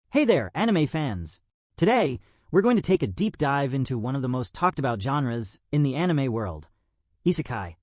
Hey there, anime fans! Today, we're going to take a deep dive into one of the most talked about genres in the anime world, Isekai.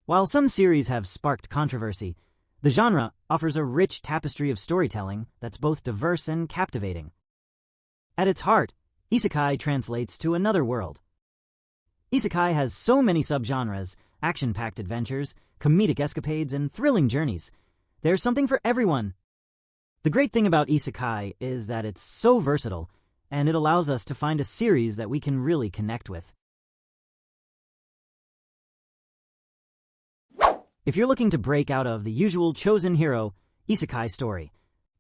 While some series have sparked controversy, the genre offers a rich tapestry of storytelling that's both diverse and captivating. At its heart, Isekai translates to another world. Isekai has so many subgenres, action-packed adventures, comedic escapades, and thrilling journeys. There's something for everyone. The great thing about Isekai is that it's so versatile, and it allows us to find a series that we can really connect with. If you're looking to break out of the usual chosen hero, Isekai story,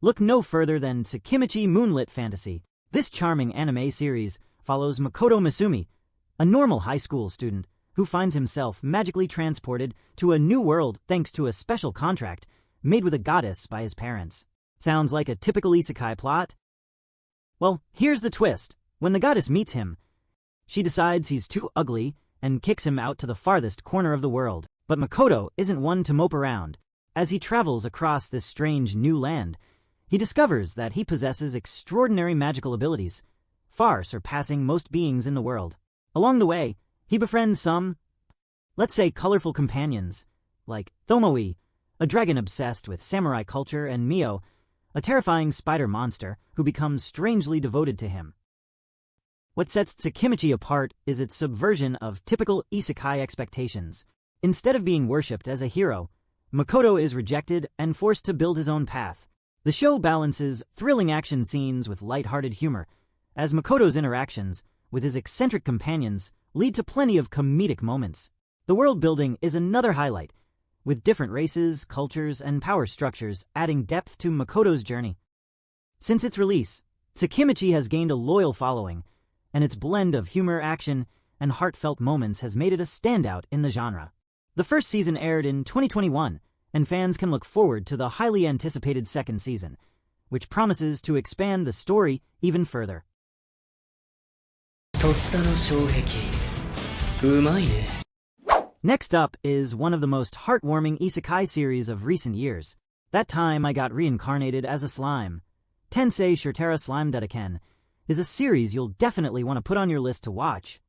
look no further than Tsukimichi Moonlit Fantasy. This charming anime series follows Makoto Misumi, a normal high school student who finds himself magically transported to a new world thanks to a special contract made with a goddess by his parents. Sounds like a typical Isekai plot? Well, here's the twist. When the goddess meets him, she decides he's too ugly and kicks him out to the farthest corner of the world. But Makoto isn't one to mope around. As he travels across this strange new land, he discovers that he possesses extraordinary magical abilities, far surpassing most beings in the world. Along the way, he befriends some, let's say, colorful companions, like Thomoi, a dragon obsessed with samurai culture, and Mio, a terrifying spider monster who becomes strangely devoted to him. What sets Tsukimichi apart is its subversion of typical isekai expectations. Instead of being worshipped as a hero, Makoto is rejected and forced to build his own path. The show balances thrilling action scenes with light-hearted humor, as Makoto's interactions with his eccentric companions lead to plenty of comedic moments. The world-building is another highlight, with different races, cultures, and power structures adding depth to Makoto's journey. Since its release, Tsukimichi has gained a loyal following, and its blend of humor, action, and heartfelt moments has made it a standout in the genre. The first season aired in 2021, and fans can look forward to the highly anticipated second season, which promises to expand the story even further. Next up is one of the most heartwarming isekai series of recent years. That Time I Got Reincarnated as a Slime. Tensei Shirtera Slime Dedaken is a series you'll definitely want to put on your list to watch.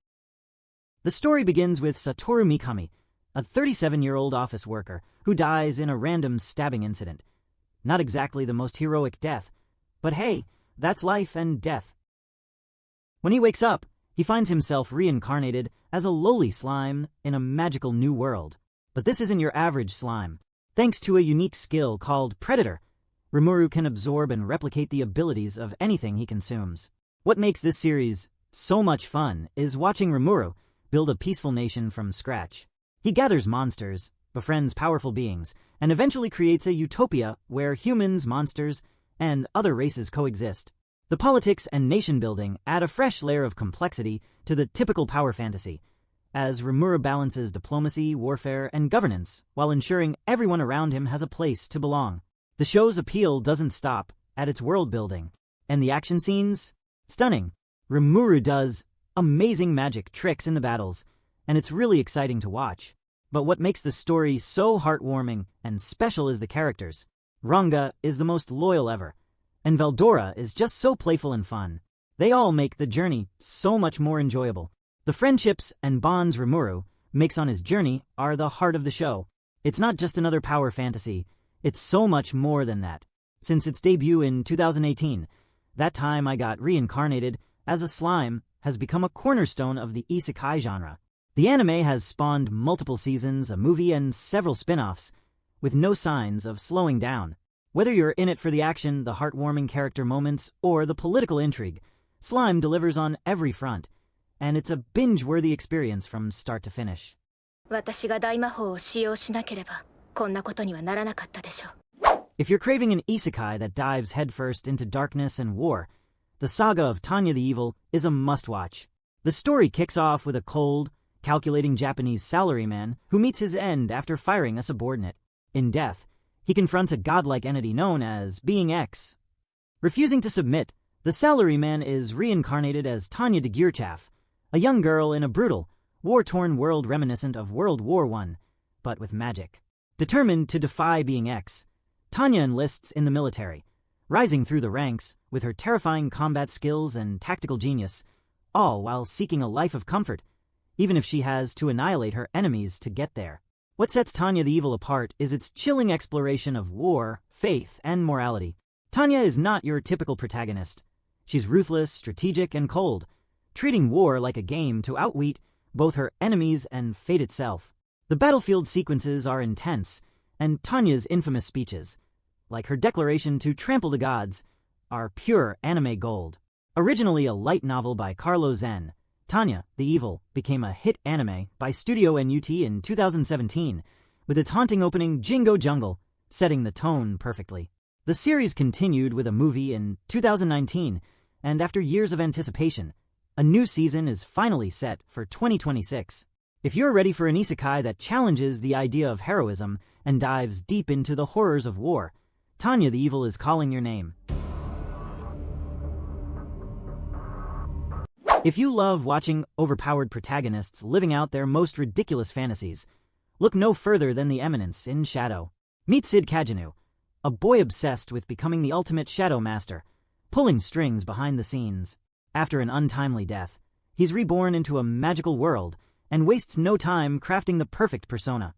The story begins with Satoru Mikami, a 37-year-old office worker who dies in a random stabbing incident. Not exactly the most heroic death, but hey, that's life and death. When he wakes up, he finds himself reincarnated as a lowly slime in a magical new world. But this isn't your average slime. Thanks to a unique skill called Predator, Rimuru can absorb and replicate the abilities of anything he consumes. What makes this series so much fun is watching Rimuru build a peaceful nation from scratch. He gathers monsters, befriends powerful beings, and eventually creates a utopia where humans, monsters, and other races coexist. The politics and nation-building add a fresh layer of complexity to the typical power fantasy, as Rimuru balances diplomacy, warfare, and governance while ensuring everyone around him has a place to belong. The show's appeal doesn't stop at its world-building, and the action scenes? Stunning. Rimuru does amazing magic tricks in the battles, and it's really exciting to watch. But what makes the story so heartwarming and special is the characters. Ranga is the most loyal ever, and Veldora is just so playful and fun. They all make the journey so much more enjoyable. The friendships and bonds Rimuru makes on his journey are the heart of the show. It's not just another power fantasy, it's so much more than that. Since its debut in 2018, That Time I Got Reincarnated as a Slime has become a cornerstone of the isekai genre. The anime has spawned multiple seasons, a movie, and several spin-offs, with no signs of slowing down. Whether you're in it for the action, the heartwarming character moments, or the political intrigue, Slime delivers on every front, and it's a binge-worthy experience from start to finish. If you're craving an isekai that dives headfirst into darkness and war, the saga of Tanya the Evil is a must-watch. The story kicks off with a cold, calculating Japanese salaryman who meets his end after firing a subordinate. In death, he confronts a godlike entity known as Being X. Refusing to submit, the salaryman is reincarnated as Tanya de Gearchaff, a young girl in a brutal, war-torn world reminiscent of World War I, but with magic. Determined to defy being X, Tanya enlists in the military, rising through the ranks with her terrifying combat skills and tactical genius, all while seeking a life of comfort, even if she has to annihilate her enemies to get there. What sets Tanya the Evil apart is its chilling exploration of war, faith, and morality. Tanya is not your typical protagonist. She's ruthless, strategic, and cold, treating war like a game to outwit both her enemies and fate itself. The battlefield sequences are intense, and Tanya's infamous speeches, like her declaration to trample the gods, are pure anime gold. Originally a light novel by Carlo Zen, Tanya, the Evil, became a hit anime by Studio NUT in 2017, with its haunting opening Jingo Jungle setting the tone perfectly. The series continued with a movie in 2019, and after years of anticipation, a new season is finally set for 2026. If you're ready for an isekai that challenges the idea of heroism and dives deep into the horrors of war, Tanya the Evil is calling your name. If you love watching overpowered protagonists living out their most ridiculous fantasies, look no further than the eminence in Shadow. Meet Sid Kajinu, a boy obsessed with becoming the ultimate Shadow Master, pulling strings behind the scenes. After an untimely death, he's reborn into a magical world and wastes no time crafting the perfect persona.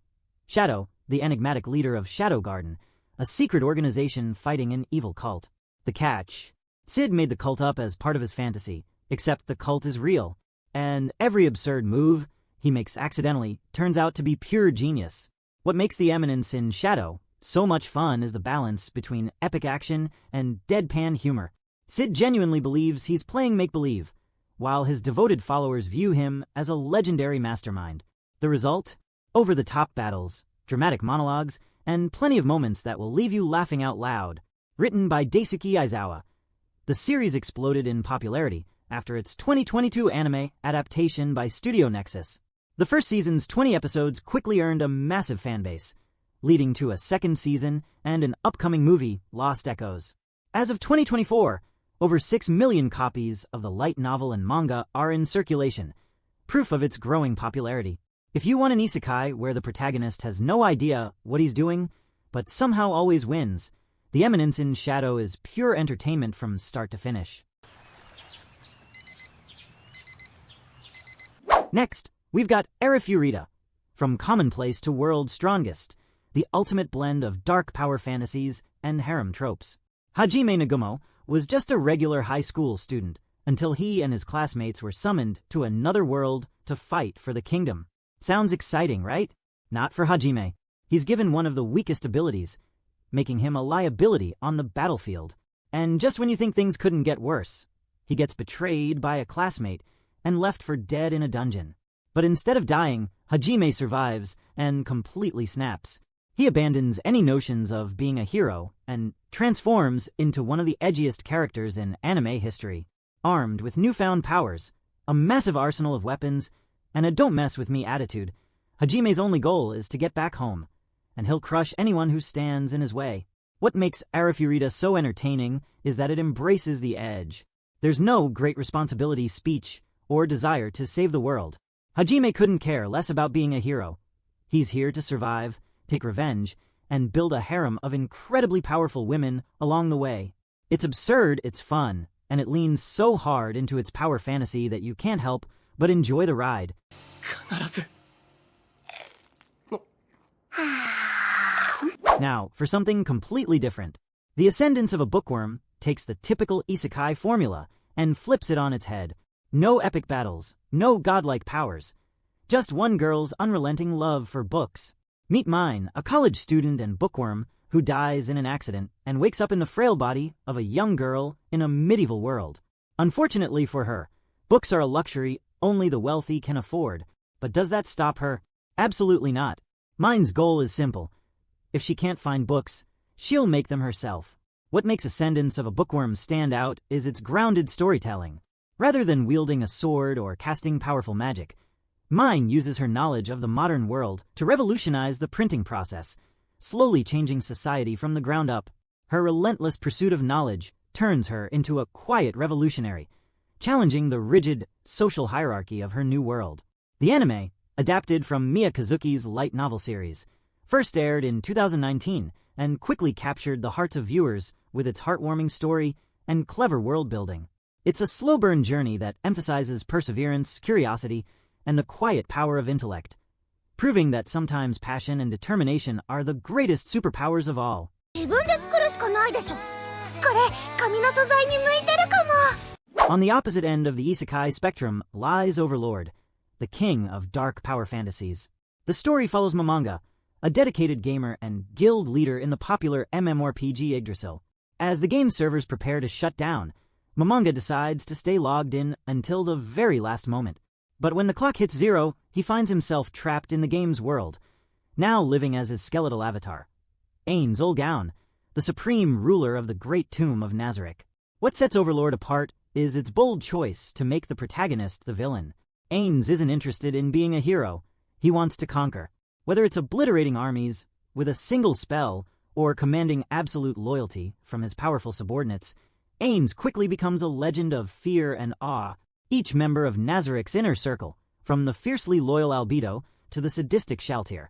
Shadow, the enigmatic leader of Shadow Garden, a secret organization fighting an evil cult. The catch: Sid made the cult up as part of his fantasy, except the cult is real, and every absurd move he makes accidentally turns out to be pure genius. What makes the eminence in Shadow so much fun is the balance between epic action and deadpan humor. Sid genuinely believes he's playing make-believe, while his devoted followers view him as a legendary mastermind. The result? Over-the-top battles, dramatic monologues, and plenty of moments that will leave you laughing out loud. Written by Daisuke Aizawa, the series exploded in popularity after its 2022 anime adaptation by Studio Nexus. The first season's 20 episodes quickly earned a massive fanbase, leading to a second season and an upcoming movie, Lost Echoes. As of 2024, over 6 million copies of the light novel and manga are in circulation, proof of its growing popularity. If you want an isekai where the protagonist has no idea what he's doing, but somehow always wins, The Eminence in Shadow is pure entertainment from start to finish. Next, we've got Arifureta, from commonplace to world's strongest, the ultimate blend of dark power fantasies and harem tropes. Hajime Nagumo was just a regular high school student until he and his classmates were summoned to another world to fight for the kingdom. Sounds exciting, right? Not for Hajime. He's given one of the weakest abilities, making him a liability on the battlefield. And just when you think things couldn't get worse, he gets betrayed by a classmate and left for dead in a dungeon. But instead of dying, Hajime survives and completely snaps. He abandons any notions of being a hero and transforms into one of the edgiest characters in anime history. Armed with newfound powers, a massive arsenal of weapons, and a don't-mess-with-me attitude, Hajime's only goal is to get back home, and he'll crush anyone who stands in his way. What makes Arifureta so entertaining is that it embraces the edge. There's no great responsibility speech or desire to save the world. Hajime couldn't care less about being a hero. He's here to survive, take revenge, and build a harem of incredibly powerful women along the way. It's absurd, it's fun, and it leans so hard into its power fantasy that you can't help but enjoy the ride. Now, for something completely different. The Ascendance of a Bookworm takes the typical isekai formula and flips it on its head. No epic battles, no godlike powers, just one girl's unrelenting love for books. Meet Mine, a college student and bookworm who dies in an accident and wakes up in the frail body of a young girl in a medieval world. Unfortunately for her, books are a luxury only the wealthy can afford. But does that stop her? Absolutely not. Mine's goal is simple. If she can't find books, she'll make them herself. What makes Ascendance of a Bookworm stand out is its grounded storytelling. Rather than wielding a sword or casting powerful magic, Mine uses her knowledge of the modern world to revolutionize the printing process, slowly changing society from the ground up. Her relentless pursuit of knowledge turns her into a quiet revolutionary, challenging the rigid social hierarchy of her new world. The anime, adapted from Miyakazuki's light novel series, first aired in 2019 and quickly captured the hearts of viewers with its heartwarming story and clever world-building. It's a slow-burn journey that emphasizes perseverance, curiosity, and the quiet power of intellect, proving that sometimes passion and determination are the greatest superpowers of all. On the opposite end of the isekai spectrum lies Overlord, the king of dark power fantasies. The story follows Momonga, a dedicated gamer and guild leader in the popular MMORPG Yggdrasil. As the game's servers prepare to shut down, Momonga decides to stay logged in until the very last moment. But when the clock hits 0, he finds himself trapped in the game's world, now living as his skeletal avatar, Ains Olgaun, the supreme ruler of the great tomb of Nazarick. What sets Overlord apart is its bold choice to make the protagonist the villain. Ains isn't interested in being a hero, he wants to conquer. Whether it's obliterating armies with a single spell or commanding absolute loyalty from his powerful subordinates, Ains quickly becomes a legend of fear and awe. Each member of Nazarick's inner circle, from the fiercely loyal Albedo to the sadistic Shaltir,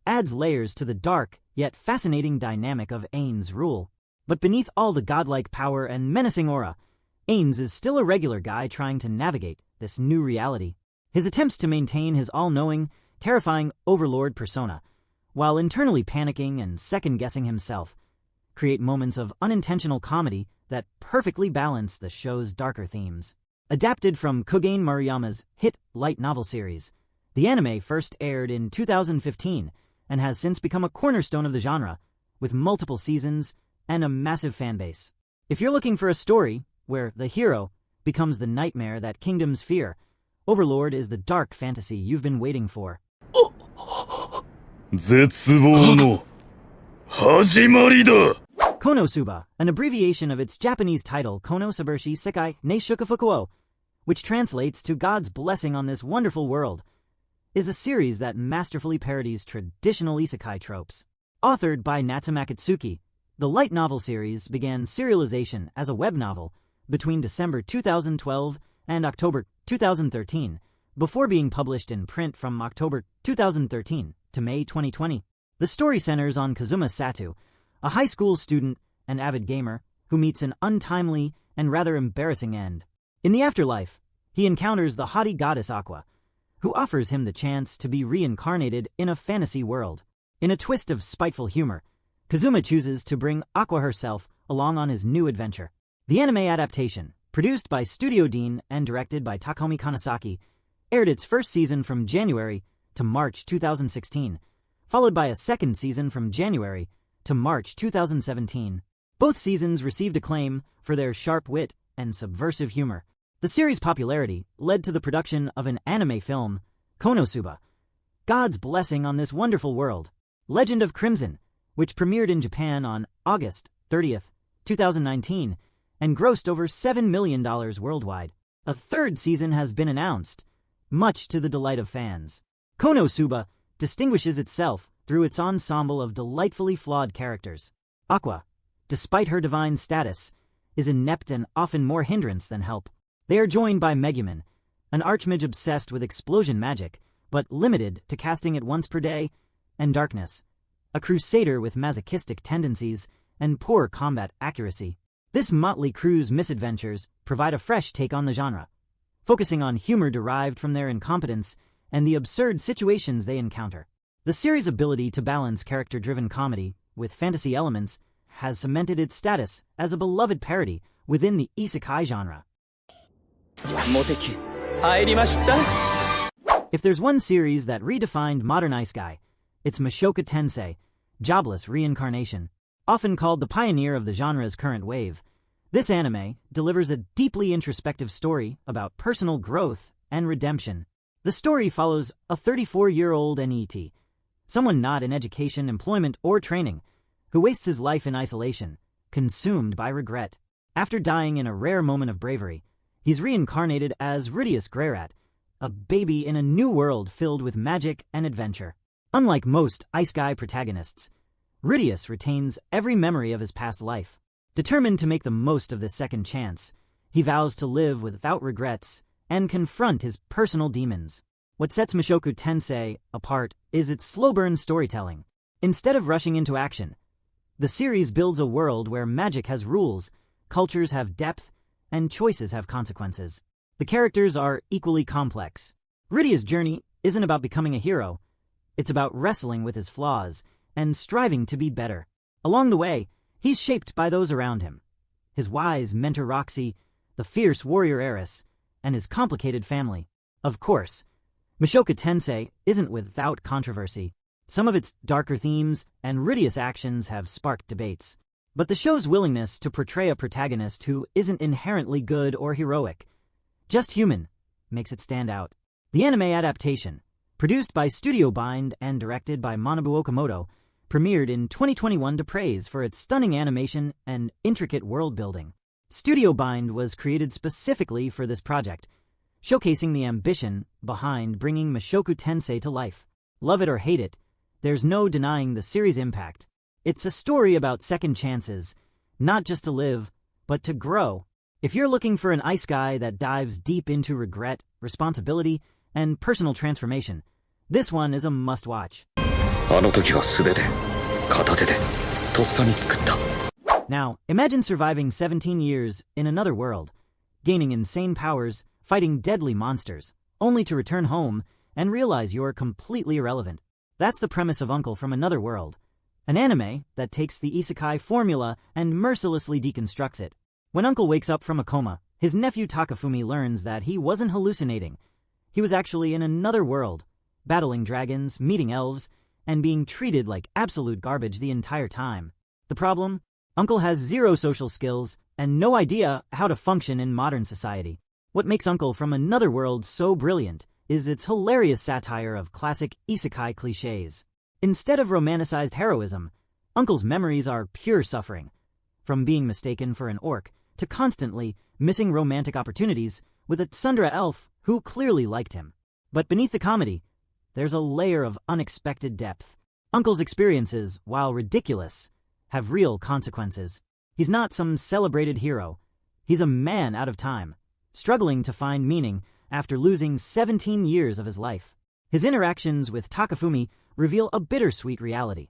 adds layers to the dark yet fascinating dynamic of Ains' rule. But beneath all the godlike power and menacing aura, Ains is still a regular guy trying to navigate this new reality. His attempts to maintain his all-knowing, terrifying overlord persona, while internally panicking and second-guessing himself, create moments of unintentional comedy that perfectly balance the show's darker themes. Adapted from Kogane Maruyama's hit light novel series, the anime first aired in 2015 and has since become a cornerstone of the genre, with multiple seasons and a massive fanbase. If you're looking for a story where the hero becomes the nightmare that kingdoms fear, Overlord is the dark fantasy you've been waiting for. 絶望の始まりだ! KonoSuba, an abbreviation of its Japanese title KonoSuba Sekai ne Shukafukuo, which translates to God's blessing on this wonderful world, is a series that masterfully parodies traditional isekai tropes. Authored by Natsume Akatsuki, the light novel series began serialization as a web novel between December 2012 and October 2013, before being published in print from October 2013 to May 2020. The story centers on Kazuma Satu, a high school student and avid gamer who meets an untimely and rather embarrassing end. In the afterlife, he encounters the haughty goddess Aqua, who offers him the chance to be reincarnated in a fantasy world. In a twist of spiteful humor, Kazuma chooses to bring Aqua herself along on his new adventure. The anime adaptation, produced by Studio Dean and directed by Takomi Kanasaki, aired its first season from January to March 2016, followed by a second season from January to March 2017. Both seasons received acclaim for their sharp wit and subversive humor. The series' popularity led to the production of an anime film, KonoSuba, God's Blessing on This Wonderful World, Legend of Crimson, which premiered in Japan on August 30th, 2019, and grossed over $7 million worldwide. A third season has been announced, much to the delight of fans. KonoSuba distinguishes itself through its ensemble of delightfully flawed characters. Aqua, despite her divine status, is inept and often more hindrance than help. They are joined by Megumin, an archmage obsessed with explosion magic, but limited to casting it once per day, and Darkness, a crusader with masochistic tendencies and poor combat accuracy. This motley crew's misadventures provide a fresh take on the genre, focusing on humor derived from their incompetence and the absurd situations they encounter. The series' ability to balance character-driven comedy with fantasy elements has cemented its status as a beloved parody within the isekai genre. If there's one series that redefined modern isekai, it's Mushoku Tensei, Jobless Reincarnation. Often called the pioneer of the genre's current wave, this anime delivers a deeply introspective story about personal growth and redemption. The story follows a 34-year-old NET, someone not in education, employment, or training, who wastes his life in isolation, consumed by regret. After dying in a rare moment of bravery, he's reincarnated as Rudius Greyrat, a baby in a new world filled with magic and adventure. Unlike most isekai protagonists, Rudius retains every memory of his past life. Determined to make the most of this second chance, he vows to live without regrets and confront his personal demons. What sets Mushoku Tensei apart is its slow-burn storytelling. Instead of rushing into action, the series builds a world where magic has rules, cultures have depth, and choices have consequences. The characters are equally complex. Rudy's journey isn't about becoming a hero. It's about wrestling with his flaws and striving to be better. Along the way, he's shaped by those around him. His wise mentor Roxy, the fierce warrior heiress, and his complicated family. Of course, Mushoku Tensei isn't without controversy. Some of its darker themes and rudious actions have sparked debates. But the show's willingness to portray a protagonist who isn't inherently good or heroic, just human, makes it stand out. The anime adaptation, produced by Studio Bind and directed by Manabu Okamoto, premiered in 2021 to praise for its stunning animation and intricate world-building. Studio Bind was created specifically for this project, showcasing the ambition behind bringing Mushoku Tensei to life. Love it or hate it, there's no denying the series' impact. It's a story about second chances, not just to live, but to grow. If you're looking for an isekai that dives deep into regret, responsibility, and personal transformation, this one is a must-watch. Now, imagine surviving 17 years in another world, gaining insane powers, fighting deadly monsters, only to return home and realize you're completely irrelevant. That's the premise of Uncle from Another World, an anime that takes the isekai formula and mercilessly deconstructs it. When Uncle wakes up from a coma, his nephew Takafumi learns that he wasn't hallucinating. He was actually in another world, battling dragons, meeting elves, and being treated like absolute garbage the entire time. The problem? Uncle has zero social skills and no idea how to function in modern society. What makes Uncle from Another World so brilliant is its hilarious satire of classic isekai cliches. Instead of romanticized heroism, Uncle's memories are pure suffering, from being mistaken for an orc to constantly missing romantic opportunities with a tsundere elf who clearly liked him. But beneath the comedy, there's a layer of unexpected depth. Uncle's experiences, while ridiculous, have real consequences. He's not some celebrated hero. He's a man out of time, struggling to find meaning after losing 17 years of his life. His interactions with Takafumi reveal a bittersweet reality.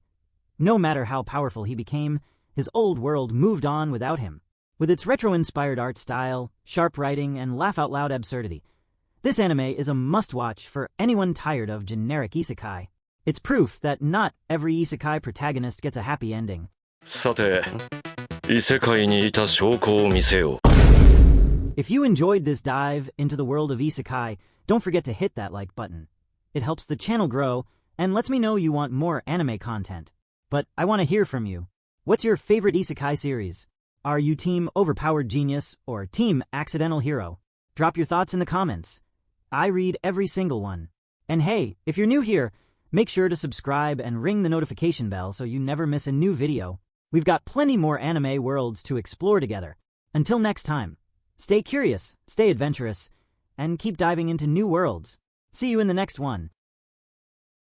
No matter how powerful he became, his old world moved on without him. With its retro-inspired art style, sharp writing, and laugh-out-loud absurdity, this anime is a must-watch for anyone tired of generic isekai. It's proof that not every isekai protagonist gets a happy ending. さて、異世界にいた証拠を見せよう。If you enjoyed this dive into the world of isekai, don't forget to hit that like button. It helps the channel grow and lets me know you want more anime content. But I want to hear from you. What's your favorite isekai series? Are you team overpowered genius or team accidental hero? Drop your thoughts in the comments. I read every single one. And hey, if you're new here, make sure to subscribe and ring the notification bell so you never miss a new video. We've got plenty more anime worlds to explore together. Until next time, stay curious, stay adventurous, and keep diving into new worlds. See you in the next one.